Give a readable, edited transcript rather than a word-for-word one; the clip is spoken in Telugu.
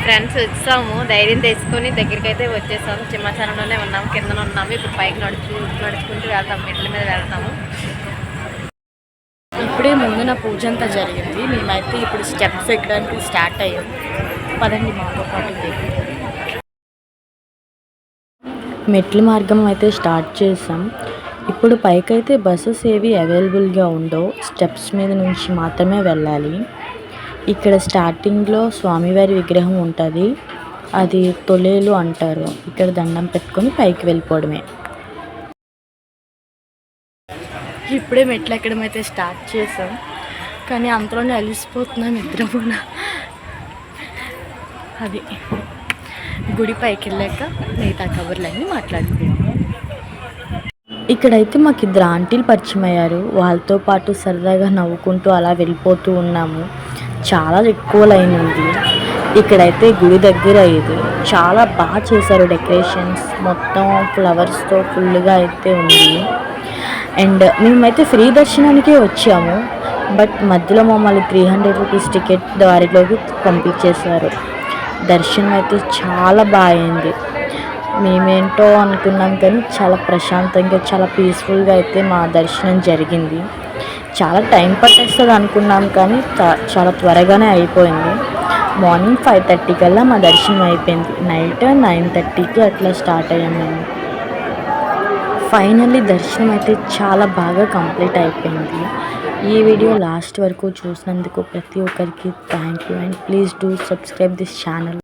ఫ్రెండ్స్ వచ్చాము, ధైర్యం తెచ్చుకొని దగ్గరికి అయితే వచ్చేసాము. సింహాచలంలోనే ఉన్నాము, కిందన ఉన్నాము. ఇప్పుడు పైకి నడుచుకుంటూ వెళ్తాము, మెట్ల మీద వెళ్తాము. ఇప్పుడే ముందు నా పూజ అంతా జరిగింది. మేమైతే ఇప్పుడు స్టెప్స్ ఎక్కడానికి స్టార్ట్ అయ్యాం. పదండి మాతో పాటు. మెట్ల మార్గం అయితే స్టార్ట్ చేసాం. ఇప్పుడు పైకైతే బస్సెస్ ఏవి అవైలబుల్గా ఉండవు, స్టెప్స్ మీద నుంచి మాత్రమే వెళ్ళాలి. ఇక్కడ స్టార్టింగ్లో స్వామివారి విగ్రహం ఉంటుంది, అది తొలేలు అంటారు. ఇక్కడ దండం పెట్టుకొని పైకి వెళ్ళిపోవడమే. ఇప్పుడే మెట్లు ఎక్కడం అయితే స్టార్ట్ చేసాం, కానీ అంతలోనే అలిసిపోతున్నాం నిద్రపోన. అది గుడి పైకి వెళ్ళాక మిగతా కబుర్లన్నీ మాట్లాడుకున్నాం. ఇక్కడైతే మాకు ఇద్దరు ఆంటీలు పరిచయం అయ్యారు. వాళ్ళతో పాటు సరదాగా నవ్వుకుంటూ అలా వెళ్ళిపోతూ ఉన్నాము. చాలా ఎక్కువ లైన్ ఉంది. ఇక్కడైతే గుడి దగ్గర ఇది చాలా బాగా చేశారు, డెకరేషన్స్ మొత్తం ఫ్లవర్స్తో ఫుల్గా అయితే ఉంది. అండ్ మేమైతే ఫ్రీ దర్శనానికే వచ్చాము, బట్ మధ్యలో మమ్మల్ని 300 రూపీస్ టికెట్ దారిలోకి పంపించేశారు. దర్శనం అయితే చాలా బాగా అయింది. మేమేంటో అనుకున్నాం, కానీ చాలా ప్రశాంతంగా చాలా పీస్ఫుల్గా అయితే మా దర్శనం జరిగింది. చాలా టైం పట్టేస్తుంది అనుకున్నాం, కానీ చాలా త్వరగానే అయిపోయింది. మార్నింగ్ 5:30 కల్లా మా దర్శనం అయిపోయింది. నైట్ 9:30కి అట్లా స్టార్ట్ అయ్యాం మేము. ఫైనల్లీ దర్శనం అయితే చాలా బాగా కంప్లీట్ అయిపోయింది. ఈ వీడియో లాస్ట్ వరకు చూసినందుకు ప్రతి ఒక్కరికి thank you, and please do subscribe this channel.